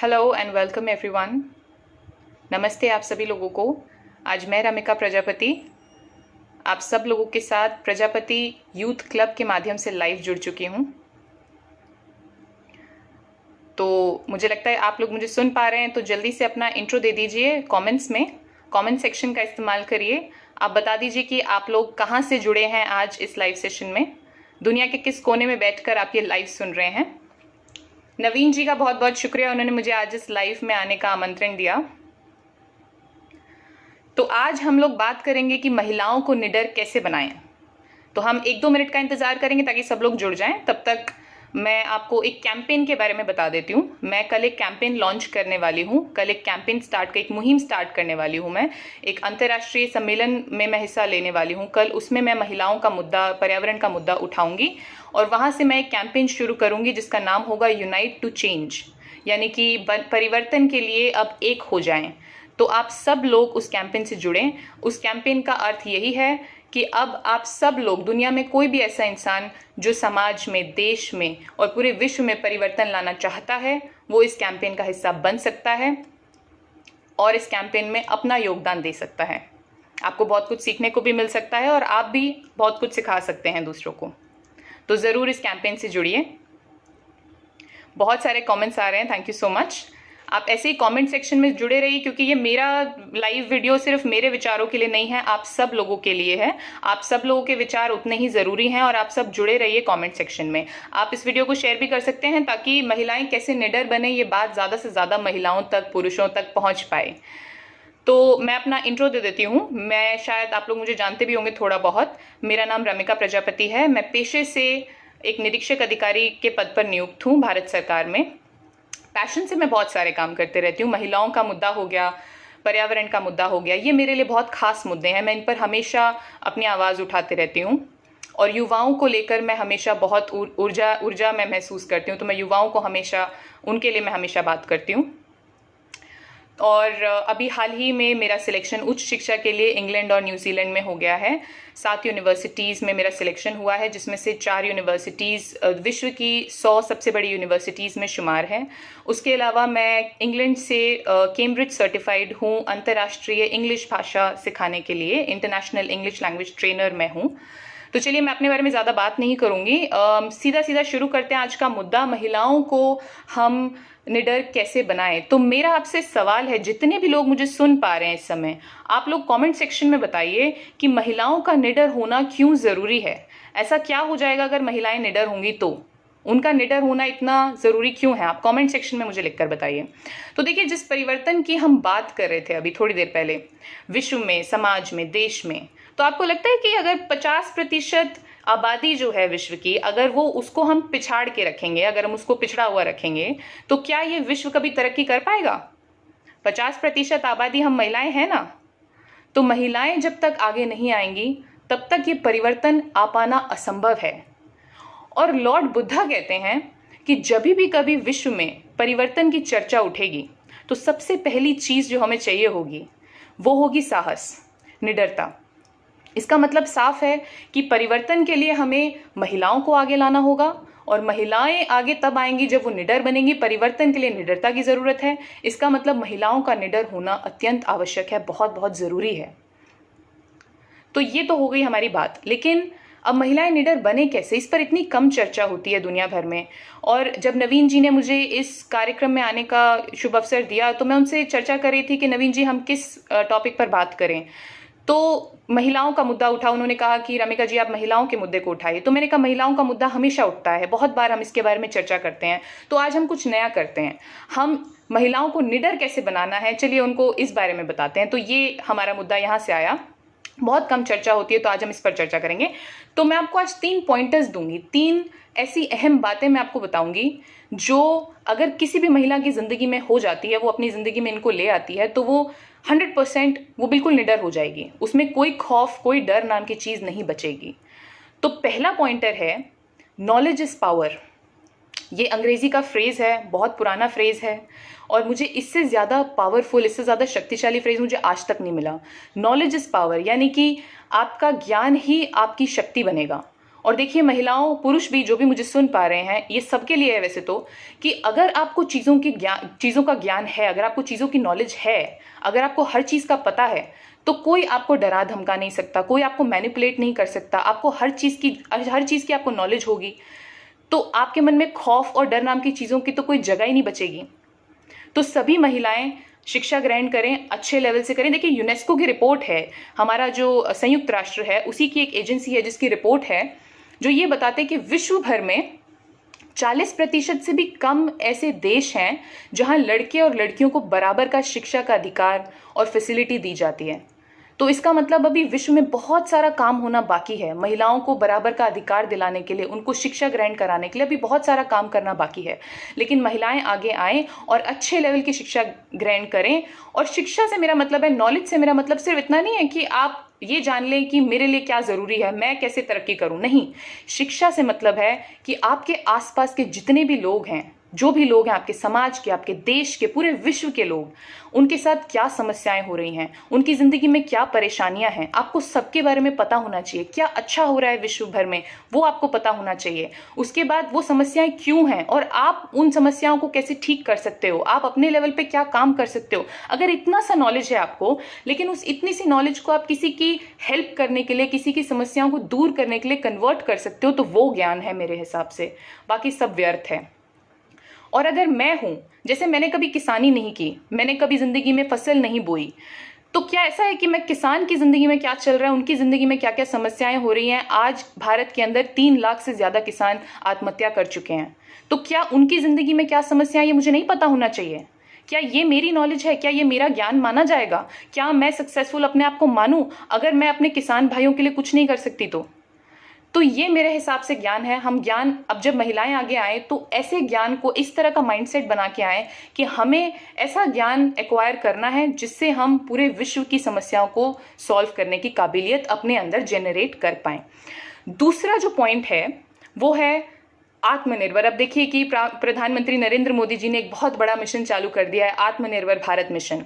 Hello and welcome everyone. नमस्ते आप सभी लोगों को। आज मैं रमिका प्रजापति आप सब लोगों के साथ प्रजापति यूथ क्लब के माध्यम से लाइव जुड़ चुकी हूँ। तो मुझे लगता है आप लोग मुझे सुन पा रहे हैं, तो जल्दी से अपना इंट्रो दे दीजिए कमेंट्स में। कमेंट सेक्शन का इस्तेमाल करिए। आप बता दीजिए कि आप लोग कहाँ से जुड़े हैं आज इस लाइव सेशन में, दुनिया के किस कोने में बैठकर आप ये लाइव सुन रहे हैं। नवीन जी का बहुत बहुत शुक्रिया, उन्होंने मुझे आज इस लाइव में आने का आमंत्रण दिया। तो आज हम लोग बात करेंगे कि महिलाओं को निडर कैसे बनाएं। तो हम 1-2 मिनट का इंतजार करेंगे ताकि सब लोग जुड़ जाएं। तब तक मैं आपको एक कैंपेन के बारे में बता देती हूँ। मैं कल एक कैंपेन लॉन्च करने वाली हूँ। कल एक कैंपेन एक मुहिम स्टार्ट करने वाली हूँ। मैं एक अंतर्राष्ट्रीय सम्मेलन में मैं हिस्सा लेने वाली हूँ कल। उसमें मैं महिलाओं का मुद्दा, पर्यावरण का मुद्दा उठाऊंगी और वहां से मैं एक कैंपेन शुरू करूंगी जिसका नाम होगा यूनाइट टू चेंज, यानी कि परिवर्तन के लिए अब एक हो जाएं। तो आप सब लोग उस कैंपेन से जुड़ें। उस कैंपेन का अर्थ यही है कि अब आप सब लोग, दुनिया में कोई भी ऐसा इंसान जो समाज में, देश में और पूरे विश्व में परिवर्तन लाना चाहता है, वो इस कैंपेन का हिस्सा बन सकता है और इस कैंपेन में अपना योगदान दे सकता है। आपको बहुत कुछ सीखने को भी मिल सकता है और आप भी बहुत कुछ सिखा सकते हैं दूसरों को। तो ज़रूर इस कैंपेन से जुड़िए। बहुत सारे कमेंट्स आ रहे हैं, थैंक यू सो मच। आप ऐसे ही कमेंट सेक्शन में जुड़े रहिए, क्योंकि ये मेरा लाइव वीडियो सिर्फ मेरे विचारों के लिए नहीं है, आप सब लोगों के लिए है। आप सब लोगों के विचार उतने ही ज़रूरी हैं और आप सब जुड़े रहिए कमेंट सेक्शन में। आप इस वीडियो को शेयर भी कर सकते हैं ताकि महिलाएं कैसे निडर बने, ये बात ज़्यादा से ज़्यादा महिलाओं तक, पुरुषों तक पहुँच पाए। तो मैं अपना इंट्रो दे देती हूँ। मैं, शायद आप लोग मुझे जानते भी होंगे थोड़ा बहुत। मेरा नाम रमिका प्रजापति है। मैं पेशे से एक निरीक्षक अधिकारी के पद पर नियुक्त हूँ भारत सरकार में। पैशन से मैं बहुत सारे काम करते रहती हूँ। महिलाओं का मुद्दा हो गया, पर्यावरण का मुद्दा हो गया, ये मेरे लिए बहुत खास मुद्दे हैं। मैं इन पर हमेशा अपनी आवाज़ उठाते रहती हूँ और युवाओं को लेकर मैं हमेशा बहुत ऊर्जा मैं महसूस करती हूँ। तो मैं युवाओं को हमेशा, उनके लिए मैं हमेशा बात करती हूँ। और अभी हाल ही में मेरा सिलेक्शन उच्च शिक्षा के लिए इंग्लैंड और न्यूजीलैंड में हो गया है। 7 यूनिवर्सिटीज़ में मेरा सिलेक्शन हुआ है, जिसमें से 4 यूनिवर्सिटीज़ विश्व की 100 सबसे बड़ी यूनिवर्सिटीज़ में शुमार है। उसके अलावा मैं इंग्लैंड से कैम्ब्रिज सर्टिफाइड हूँ अंतर्राष्ट्रीय इंग्लिश भाषा सिखाने के लिए। इंटरनेशनल इंग्लिश लैंग्वेज ट्रेनर मैं हूँ। तो चलिए, मैं अपने बारे में ज़्यादा बात नहीं करूँगी। सीधा शुरू करते हैं आज का मुद्दा, महिलाओं को हम निडर कैसे बनाएं। तो मेरा आपसे सवाल है, जितने भी लोग मुझे सुन पा रहे हैं इस समय, आप लोग कमेंट सेक्शन में बताइए कि महिलाओं का निडर होना क्यों ज़रूरी है। ऐसा क्या हो जाएगा अगर महिलाएं निडर होंगी, तो उनका निडर होना इतना ज़रूरी क्यों है? आप कमेंट सेक्शन में मुझे लिखकर बताइए। तो देखिए, जिस परिवर्तन की हम बात कर रहे थे अभी थोड़ी देर पहले, विश्व में, समाज में, देश में, तो आपको लगता है कि अगर 50% आबादी जो है विश्व की, अगर वो उसको हम पिछाड़ के रखेंगे, अगर हम उसको पिछड़ा हुआ रखेंगे, तो क्या ये विश्व कभी तरक्की कर पाएगा? 50% आबादी हम महिलाएं हैं ना। तो महिलाएं जब तक आगे नहीं आएंगी तब तक ये परिवर्तन आ पाना असंभव है। और लॉर्ड बुद्धा कहते हैं कि जब भी कभी विश्व में परिवर्तन की चर्चा उठेगी तो सबसे पहली चीज जो हमें चाहिए होगी वो होगी साहस, निडरता। इसका मतलब साफ है कि परिवर्तन के लिए हमें महिलाओं को आगे लाना होगा और महिलाएं आगे तब आएंगी जब वो निडर बनेंगी। परिवर्तन के लिए निडरता की जरूरत है। इसका मतलब महिलाओं का निडर होना अत्यंत आवश्यक है, बहुत बहुत जरूरी है। तो ये तो हो गई हमारी बात, लेकिन अब महिलाएं निडर बने कैसे, इस पर इतनी कम चर्चा होती है दुनिया भर में। और जब नवीन जी ने मुझे इस कार्यक्रम में आने का शुभ अवसर दिया तो मैं उनसे चर्चा कर रही थी कि नवीन जी, हम किस टॉपिक पर बात करें। तो महिलाओं का मुद्दा उठा। उन्होंने कहा कि रमिका जी, आप महिलाओं के मुद्दे को उठाइए। तो मैंने कहा, महिलाओं का मुद्दा हमेशा उठता है, बहुत बार हम इसके बारे में चर्चा करते हैं। तो आज हम कुछ नया करते हैं। हम महिलाओं को निडर कैसे बनाना है, चलिए उनको इस बारे में बताते हैं। तो ये हमारा मुद्दा यहाँ से आया। बहुत कम चर्चा होती है, तो आज हम इस पर चर्चा करेंगे। तो मैं आपको आज 3 पॉइंटर्स दूंगी, 3 ऐसी अहम बातें मैं आपको बताऊंगी जो अगर किसी भी महिला की जिंदगी में हो जाती है, वो अपनी जिंदगी में इनको ले आती है, तो वो 100% वो बिल्कुल निडर हो जाएगी। उसमें कोई खौफ, कोई डर नाम की चीज नहीं बचेगी। तो पहला पॉइंटर है, नॉलेज इज पावर। ये अंग्रेजी का फ्रेज है, बहुत पुराना फ्रेज है और मुझे इससे ज़्यादा पावरफुल, इससे ज़्यादा शक्तिशाली फ्रेज मुझे आज तक नहीं मिला। नॉलेज इज पावर, यानी कि आपका ज्ञान ही आपकी शक्ति बनेगा। और देखिए महिलाओं पुरुष भी जो भी मुझे सुन पा रहे हैं, ये सबके लिए है वैसे तो, कि अगर आपको चीज़ों का ज्ञान है, अगर आपको चीज़ों की नॉलेज है, अगर आपको हर चीज़ का पता है, तो कोई आपको डरा धमका नहीं सकता, कोई आपको मैनिपुलेट नहीं कर सकता। आपको हर चीज़ की आपको नॉलेज होगी, तो आपके मन में खौफ और डर नाम की चीज़ों की तो कोई जगह ही नहीं बचेगी। तो सभी महिलाएं शिक्षा ग्रहण करें, अच्छे लेवल से करें। देखिए यूनेस्को की रिपोर्ट है, हमारा जो संयुक्त राष्ट्र है उसी की एक एजेंसी है जिसकी रिपोर्ट है जो ये बताते हैं कि विश्व भर में 40% से भी कम ऐसे देश हैं जहां लड़के और लड़कियों को बराबर का शिक्षा का अधिकार और फैसिलिटी दी जाती है। तो इसका मतलब अभी विश्व में बहुत सारा काम होना बाकी है। महिलाओं को बराबर का अधिकार दिलाने के लिए, उनको शिक्षा ग्रहण कराने के लिए अभी बहुत सारा काम करना बाकी है। लेकिन महिलाएं आगे आएं और अच्छे लेवल की शिक्षा ग्रहण करें। और शिक्षा से मेरा मतलब है, नॉलेज से मेरा मतलब सिर्फ इतना नहीं है कि आप ये जान लें कि मेरे लिए क्या जरूरी है, मैं कैसे तरक्की करूं। नहीं, शिक्षा से मतलब है कि आपके आसपास के जितने भी लोग हैं, जो भी लोग हैं, आपके समाज के, आपके देश के, पूरे विश्व के लोग, उनके साथ क्या समस्याएं हो रही हैं, उनकी जिंदगी में क्या परेशानियां हैं, आपको सबके बारे में पता होना चाहिए। क्या अच्छा हो रहा है विश्व भर में, वो आपको पता होना चाहिए। उसके बाद वो समस्याएं क्यों हैं और आप उन समस्याओं को कैसे ठीक कर सकते हो, आप अपने लेवल पे क्या काम कर सकते हो। अगर इतना सा नॉलेज है आपको, लेकिन उस इतनी सी नॉलेज को आप किसी की हेल्प करने के लिए, किसी की समस्याओं को दूर करने के लिए कन्वर्ट कर सकते हो, तो वो ज्ञान है मेरे हिसाब से। बाकी सब व्यर्थ है। और अगर मैं हूं, जैसे मैंने कभी किसानी नहीं की, मैंने कभी जिंदगी में फसल नहीं बोई, तो क्या ऐसा है कि मैं किसान की जिंदगी में क्या चल रहा है, उनकी जिंदगी में क्या क्या समस्याएं हो रही हैं। आज भारत के अंदर 3 लाख से ज्यादा किसान आत्महत्या कर चुके हैं। तो क्या उनकी जिंदगी में क्या समस्याएं, ये मुझे नहीं पता होना चाहिए? क्या ये मेरी नॉलेज है? क्या ये मेरा ज्ञान माना जाएगा? क्या मैं सक्सेसफुल अपने आप को मानूं अगर मैं अपने किसान भाइयों के लिए कुछ नहीं कर सकती? तो ये मेरे हिसाब से ज्ञान है। हम ज्ञान, अब जब महिलाएं आगे आए तो ऐसे ज्ञान को, इस तरह का माइंडसेट बना के आए कि हमें ऐसा ज्ञान एक्वायर करना है जिससे हम पूरे विश्व की समस्याओं को सॉल्व करने की काबिलियत अपने अंदर जनरेट कर पाएं। दूसरा जो पॉइंट है वो है आत्मनिर्भर। अब देखिए कि प्रधानमंत्री नरेंद्र मोदी जी ने एक बहुत बड़ा मिशन चालू कर दिया है, आत्मनिर्भर भारत मिशन।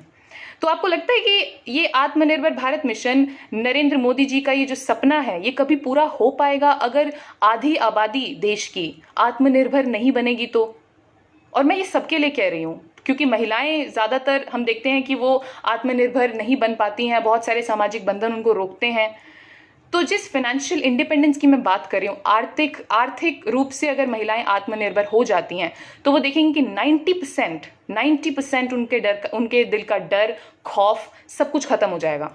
तो आपको लगता है कि ये आत्मनिर्भर भारत मिशन, नरेंद्र मोदी जी का ये जो सपना है, ये कभी पूरा हो पाएगा अगर आधी आबादी देश की आत्मनिर्भर नहीं बनेगी तो? और मैं ये सबके लिए कह रही हूँ, क्योंकि महिलाएं ज्यादातर हम देखते हैं कि वो आत्मनिर्भर नहीं बन पाती हैं, बहुत सारे सामाजिक बंधन उनको रोकते हैं। तो जिस फाइनेंशियल इंडिपेंडेंस की मैं बात कर रही हूँ, आर्थिक रूप से अगर महिलाएं आत्मनिर्भर हो जाती हैं, तो वो देखेंगे कि 90% उनके दिल का डर, खौफ, सब कुछ खत्म हो जाएगा।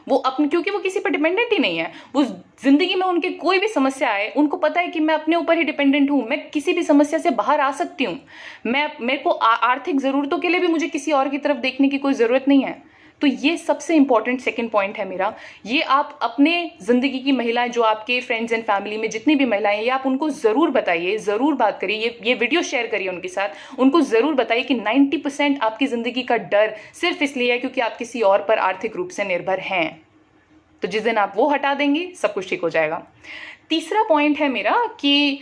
वो अपने, क्योंकि वो किसी पर डिपेंडेंट ही नहीं है। वो जिंदगी में उनके कोई भी समस्या आए, उनको पता है कि मैं अपने ऊपर ही डिपेंडेंट हूं, मैं किसी भी समस्या से बाहर आ सकती हूँ। मेरे को आर्थिक जरूरतों के लिए भी मुझे किसी और की तरफ देखने की कोई जरूरत नहीं है। तो ये सबसे इंपॉर्टेंट सेकंड पॉइंट है मेरा। ये आप अपने जिंदगी की महिलाएं, जो आपके फ्रेंड्स एंड फैमिली में जितनी भी महिलाएं हैं, ये आप उनको जरूर बताइए, जरूर बात करिए, ये वीडियो शेयर करिए उनके साथ। उनको जरूर बताइए कि 90% आपकी जिंदगी का डर सिर्फ इसलिए है क्योंकि आप किसी और पर आर्थिक रूप से निर्भर हैं। तो जिस दिन आप वो हटा देंगी, सब कुछ ठीक हो जाएगा। तीसरा पॉइंट है मेरा कि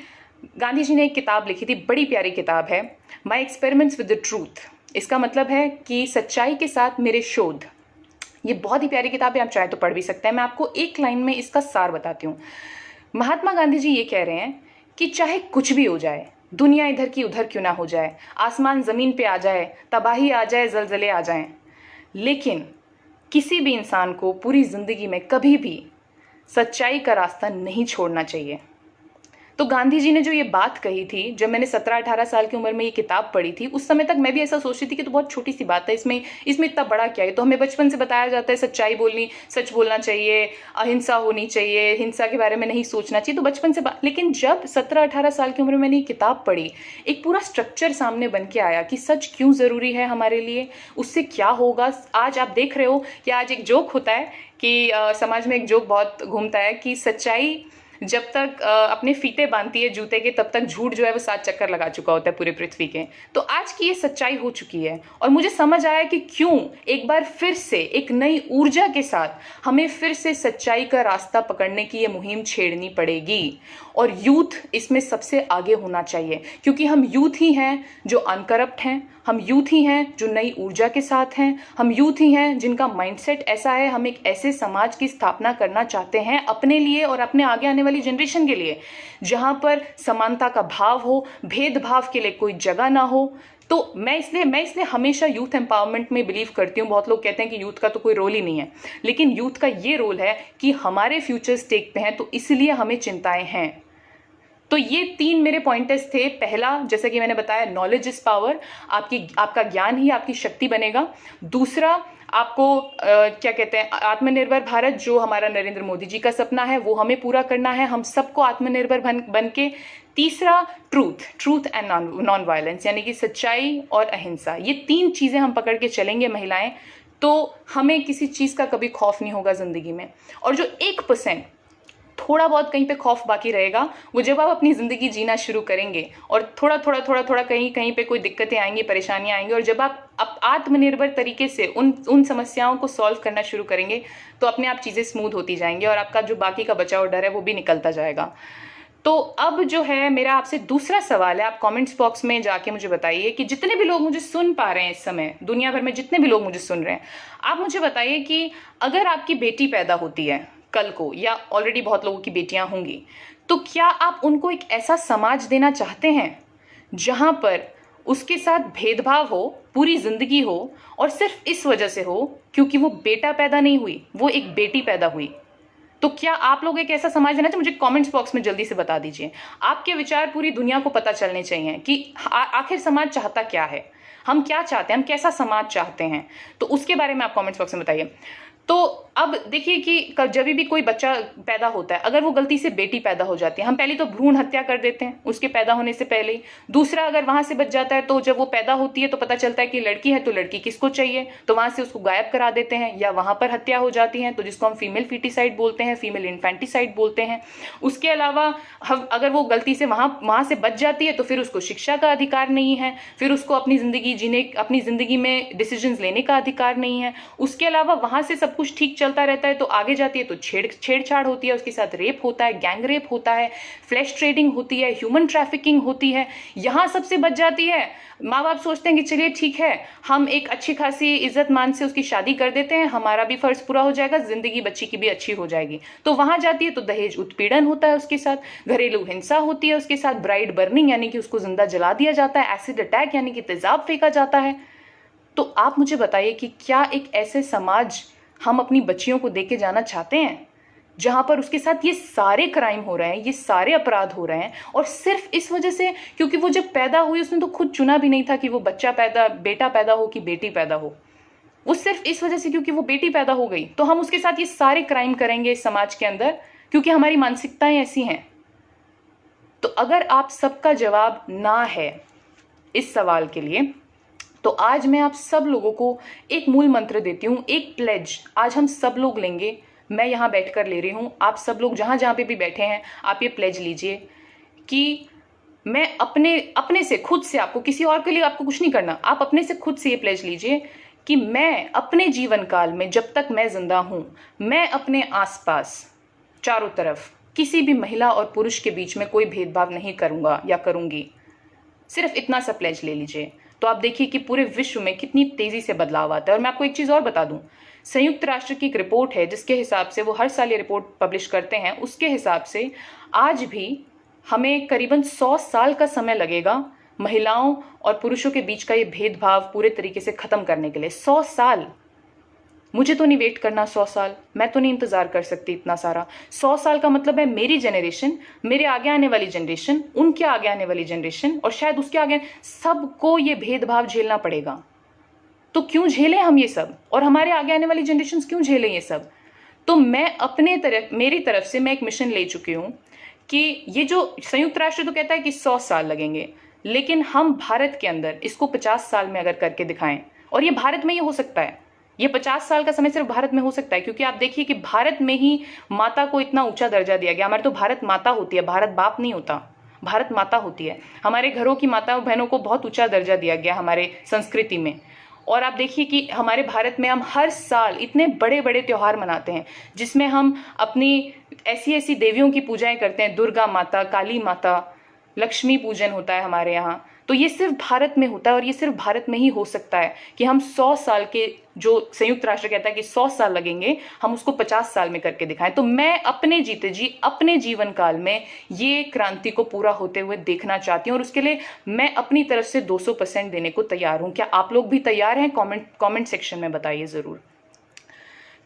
गांधी जी ने एक किताब लिखी थी, बड़ी प्यारी किताब है, my experiments with the truth. इसका मतलब है कि सच्चाई के साथ मेरे शोध। ये बहुत ही प्यारी किताब है, आप चाहे तो पढ़ भी सकते हैं। मैं आपको एक लाइन में इसका सार बताती हूँ। महात्मा गांधी जी ये कह रहे हैं कि चाहे कुछ भी हो जाए, दुनिया इधर की उधर क्यों ना हो जाए, आसमान जमीन पे आ जाए, तबाही आ जाए, जलजले आ जाएं, लेकिन किसी भी इंसान को पूरी जिंदगी में कभी भी सच्चाई का रास्ता नहीं छोड़ना चाहिए। तो गांधी जी ने जो ये बात कही थी, जब मैंने 17-18 साल की उम्र में ये किताब पढ़ी थी, उस समय तक मैं भी ऐसा सोचती थी कि तो बहुत छोटी सी बात है, इसमें इतना बड़ा क्या है। तो हमें बचपन से बताया जाता है सच्चाई बोलनी, सच बोलना चाहिए, अहिंसा होनी चाहिए, हिंसा के बारे में नहीं सोचना चाहिए, तो बचपन से लेकिन जब 17-18 साल की उम्र में मैंने ये किताब पढ़ी, एक पूरा स्ट्रक्चर सामने बन के आया कि सच क्यों जरूरी है हमारे लिए, उससे क्या होगा। आज आप देख रहे हो कि आज एक जोक होता है कि समाज में एक जोक बहुत घूमता है कि सच्चाई जब तक अपने फीते बांधती है जूते के, तब तक झूठ जो है वो 7 चक्कर लगा चुका होता है पूरे पृथ्वी के। तो आज की ये सच्चाई हो चुकी है और मुझे समझ आया कि क्यों एक बार फिर से एक नई ऊर्जा के साथ हमें फिर से सच्चाई का रास्ता पकड़ने की ये मुहिम छेड़नी पड़ेगी। और यूथ इसमें सबसे आगे होना चाहिए, क्योंकि हम यूथ ही हैं जो अनकरप्ट हैं, हम यूथ ही हैं जो नई ऊर्जा के साथ हैं, हम यूथ ही हैं जिनका माइंडसेट ऐसा है, हम एक ऐसे समाज की स्थापना करना चाहते हैं अपने लिए और अपने आगे आने वाली जनरेशन के लिए, जहां पर समानता का भाव हो, भेदभाव के लिए कोई जगह ना हो। तो मैं इसलिए हमेशा यूथ एम्पावरमेंट में बिलीव करती हूँ। बहुत लोग कहते हैं कि यूथ का तो कोई रोल ही नहीं है, लेकिन यूथ का ये रोल है कि हमारे फ्यूचर स्टेक पे हैं, तो इसलिए हमें चिंताएं हैं। तो ये 3 मेरे पॉइंटर्स थे। पहला, जैसे कि मैंने बताया, नॉलेज इज पावर, आपका ज्ञान ही आपकी शक्ति बनेगा। दूसरा, आपको क्या कहते हैं, आत्मनिर्भर भारत जो हमारा नरेंद्र मोदी जी का सपना है वो हमें पूरा करना है, हम सबको आत्मनिर्भर बन के। तीसरा, ट्रूथ एंड नॉन वायलेंस, यानी कि सच्चाई और अहिंसा। ये 3 चीजें हम पकड़ के चलेंगे महिलाएं, तो हमें किसी चीज का कभी खौफ नहीं होगा जिंदगी में। और जो 1% थोड़ा बहुत कहीं पे खौफ बाकी रहेगा, वो जब आप अपनी ज़िंदगी जीना शुरू करेंगे और थोड़ा थोड़ा कहीं पे कोई दिक्कतें आएंगी, परेशानियां आएंगी, और जब आप आत्मनिर्भर तरीके से उन समस्याओं को सॉल्व करना शुरू करेंगे, तो अपने आप चीज़ें स्मूथ होती जाएंगी और आपका जो बाकी का बचा हुआ डर है वो भी निकलता जाएगा। तो अब जो है मेरा आपसे दूसरा सवाल है, आप कमेंट्स बॉक्स में जाके मुझे बताइए कि जितने भी लोग मुझे सुन पा रहे हैं इस समय, दुनिया भर में जितने भी लोग मुझे सुन रहे हैं, आप मुझे बताइए कि अगर आपकी बेटी पैदा होती है कल को, या ऑलरेडी बहुत लोगों की बेटियां होंगी, तो क्या आप उनको एक ऐसा समाज देना चाहते हैं जहां पर उसके साथ भेदभाव हो, पूरी जिंदगी हो, और सिर्फ इस वजह से हो क्योंकि वो बेटा पैदा नहीं हुई, वो एक बेटी पैदा हुई? तो क्या आप लोग एक ऐसा समाज देना चाहिए? मुझे कमेंट्स बॉक्स में जल्दी से बता दीजिए। आपके विचार पूरी दुनिया को पता चलने चाहिए कि आखिर समाज चाहता क्या है, हम क्या चाहते हैं, हम कैसा समाज चाहते हैं। तो उसके बारे में आप कमेंट्स बॉक्स में बताइए। तो अब देखिए कि जब भी कोई बच्चा पैदा होता है, अगर वो गलती से बेटी पैदा हो जाती है, हम पहले तो भ्रूण हत्या कर देते हैं उसके पैदा होने से पहले ही। दूसरा, अगर वहां से बच जाता है तो जब वो पैदा होती है तो पता चलता है कि लड़की है, तो लड़की किसको चाहिए, तो वहां से उसको गायब करा देते हैं, या वहां पर हत्या हो जाती है, तो जिसको हम फीमेल फीटिसाइड बोलते हैं, फीमेल इन्फेंटिसाइड बोलते हैं। उसके अलावा अगर वो गलती से वहां से बच जाती है तो फिर उसको शिक्षा का अधिकार नहीं है, फिर उसको अपनी जिंदगी में डिसीजंस लेने का अधिकार नहीं है। उसके अलावा वहां से सब कुछ ठीक चलता रहता है, तो आगे जाती है तो छेड़छाड़ होती है, उसके साथ रेप होता है, गैंग रेप होता है, फ्लैश ट्रेडिंग होती है, ह्यूमन ट्रैफिकिंग होती है। यहां सबसे बच जाती है। माँ बाप सोचते हैं कि चलिए ठीक है, हम एक अच्छी खासी इज्जत मान से उसकी शादी कर देते हैं, हमारा भी फर्ज पूरा हो जाएगा, जिंदगी बच्ची की भी अच्छी हो जाएगी। तो वहां जाती है तो दहेज उत्पीड़न होता है, उसके साथ घरेलू हिंसा होती है, उसके साथ ब्राइड बर्निंग, यानी कि उसको जिंदा जला दिया जाता है, एसिड अटैक यानी कि तेजाब फेंका जाता है। तो आप मुझे बताइए कि क्या एक ऐसे समाज हम अपनी बच्चियों को देके जाना चाहते हैं जहां पर उसके साथ ये सारे क्राइम हो रहे हैं, ये सारे अपराध हो रहे हैं, और सिर्फ इस वजह से क्योंकि वो जब पैदा हुई उसने तो खुद चुना भी नहीं था कि वो बेटा पैदा हो कि बेटी पैदा हो, वो सिर्फ इस वजह से क्योंकि वो बेटी पैदा हो गई तो हम उसके साथ ये सारे क्राइम करेंगे इस समाज के अंदर, क्योंकि हमारी मानसिकताएं ऐसी हैं। तो अगर आप सबका जवाब ना है इस सवाल के लिए, तो आज मैं आप सब लोगों को एक मूल मंत्र देती हूँ, एक प्लेज आज हम सब लोग लेंगे। मैं यहाँ बैठकर ले रही हूँ, आप सब लोग जहाँ जहाँ पे भी बैठे हैं आप ये प्लेज लीजिए कि मैं अपने से खुद से, आपको किसी और के लिए आपको कुछ नहीं करना, आप अपने से खुद से ये प्लेज लीजिए कि मैं अपने जीवन काल में जब तक मैं जिंदा हूँ, मैं अपने आसपास चारों तरफ किसी भी महिला और पुरुष के बीच में कोई भेदभाव नहीं करूँगा या करूँगी। सिर्फ इतना सा प्लेज ले लीजिए, तो आप देखिए कि पूरे विश्व में कितनी तेजी से बदलाव आता है। और मैं आपको एक चीज और बता दूं, संयुक्त राष्ट्र की एक रिपोर्ट है जिसके हिसाब से वो हर साल ये रिपोर्ट पब्लिश करते हैं, उसके हिसाब से आज भी हमें करीबन 100 साल का समय लगेगा महिलाओं और पुरुषों के बीच का ये भेदभाव पूरे तरीके से खत्म करने के लिए। 100 साल, मुझे तो नहीं वेट करना 100 साल, मैं तो नहीं इंतजार कर सकती इतना सारा। 100 साल का मतलब है मेरी जनरेशन, मेरे आगे आने वाली जनरेशन, उनके आगे आने वाली जनरेशन, और शायद उसके आगे सबको ये भेदभाव झेलना पड़ेगा। तो क्यों झेलें हम ये सब, और हमारे आगे आने वाली जनरेशन क्यों झेलें ये सब? तो मैं मेरी तरफ से मैं एक मिशन ले चुकी हूं कि ये जो संयुक्त राष्ट्र तो कहता है कि 100 साल लगेंगे, लेकिन हम भारत के अंदर इसको 50 साल में अगर करके दिखाएं, और ये भारत में ही हो सकता है, ये 50 साल का समय सिर्फ भारत में हो सकता है, क्योंकि आप देखिए कि भारत में ही माता को इतना ऊंचा दर्जा दिया गया। हमारे तो भारत माता होती है, भारत बाप नहीं होता, भारत माता होती है। हमारे घरों की माताओं बहनों को बहुत ऊंचा दर्जा दिया गया हमारे संस्कृति में। और आप देखिए कि हमारे भारत में हम हर साल इतने बड़े बड़े त्योहार मनाते हैं जिसमें हम अपनी ऐसी ऐसी देवियों की पूजाएं करते हैं, दुर्गा माता, काली माता, लक्ष्मी पूजन होता है हमारे यहाँ। तो ये सिर्फ भारत में होता है, और ये सिर्फ भारत में ही हो सकता है कि हम 100 साल के, जो संयुक्त राष्ट्र कहता है कि 100 साल लगेंगे, हम उसको 50 साल में करके दिखाएं। तो मैं अपने जीते जी अपने जीवन काल में ये क्रांति को पूरा होते हुए देखना चाहती हूँ, और उसके लिए मैं अपनी तरफ से 200% देने को तैयार हूँ। क्या आप लोग भी तैयार हैं? कमेंट सेक्शन में बताइए ज़रूर।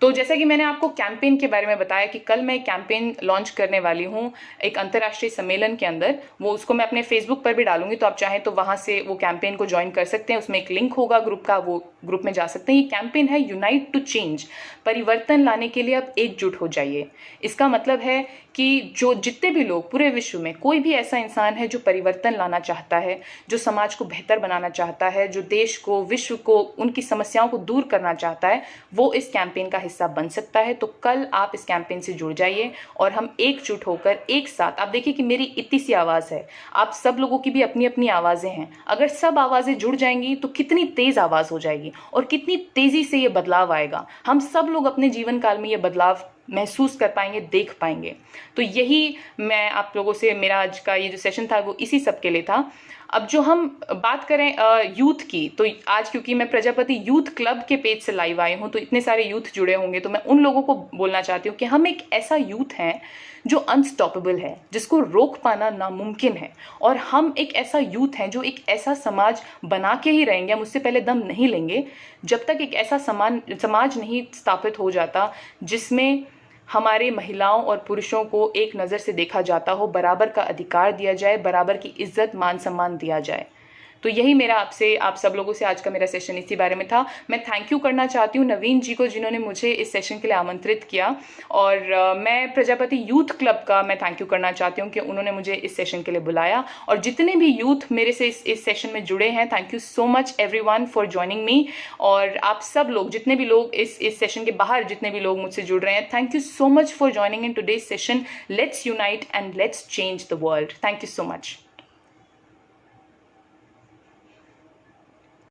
तो जैसा कि मैंने आपको कैंपेन के बारे में बताया कि कल मैं एक कैंपेन लॉन्च करने वाली हूँ एक अंतर्राष्ट्रीय सम्मेलन के अंदर, वो उसको मैं अपने फेसबुक पर भी डालूंगी, तो आप चाहें तो वहाँ से वो कैंपेन को ज्वाइन कर सकते हैं। उसमें एक लिंक होगा ग्रुप का, वो ग्रुप में जा सकते हैं। ये कैंपेन है यूनाइट टू चेंज, परिवर्तन लाने के लिए आप एकजुट हो जाइए। इसका मतलब है कि जो जितने भी लोग पूरे विश्व में, कोई भी ऐसा इंसान है जो परिवर्तन लाना चाहता है, जो समाज को बेहतर बनाना चाहता है, जो देश को, विश्व को, उनकी समस्याओं को दूर करना चाहता है, वो इस कैंपेन का हिस्सा बन सकता है। तो कल आप इस कैंपेन से जुड़ जाइए और हम एकजुट होकर एक साथ, आप देखिए कि मेरी इतनी सी आवाज़ है, आप सब लोगों की भी अपनी अपनी आवाज़ें हैं, अगर सब आवाज़ें जुड़ जाएंगी तो कितनी तेज़ आवाज़ हो जाएगी और कितनी तेज़ी से ये बदलाव आएगा। हम सब लोग अपने जीवन काल में ये बदलाव महसूस कर पाएंगे, देख पाएंगे। तो यही मैं आप लोगों से, मेरा आज का ये जो सेशन था वो इसी सब के लिए था। अब जो हम बात करें यूथ की, तो आज क्योंकि मैं प्रजापति यूथ क्लब के पेज से लाइव आई हूँ, तो इतने सारे यूथ जुड़े होंगे, तो मैं उन लोगों को बोलना चाहती हूँ कि हम एक ऐसा यूथ हैं जो अनस्टॉपेबल है, जिसको रोक पाना नामुमकिन है। और हम एक ऐसा यूथ हैं जो एक ऐसा समाज बना के ही रहेंगे, हम उससे पहले दम नहीं लेंगे जब तक एक ऐसा समाज नहीं स्थापित हो जाता जिसमें हमारे महिलाओं और पुरुषों को एक नज़र से देखा जाता हो, बराबर का अधिकार दिया जाए, बराबर की इज्जत मान सम्मान दिया जाए। तो यही मेरा आपसे, आप सब लोगों से आज का मेरा सेशन इसी बारे में था। मैं थैंक यू करना चाहती हूँ नवीन जी को, जिन्होंने मुझे इस सेशन के लिए आमंत्रित किया, और मैं प्रजापति यूथ क्लब का मैं थैंक यू करना चाहती हूँ कि उन्होंने मुझे इस सेशन के लिए बुलाया। और जितने भी यूथ मेरे से इस सेशन में जुड़े हैं, thank you so much everyone for joining me. और आप सब लोग, जितने भी लोग इस सेशन के बाहर जितने भी लोग मुझसे जुड़ रहे हैं, thank you so much for joining in today's session. Let's unite and let's change the world. Thank you so much.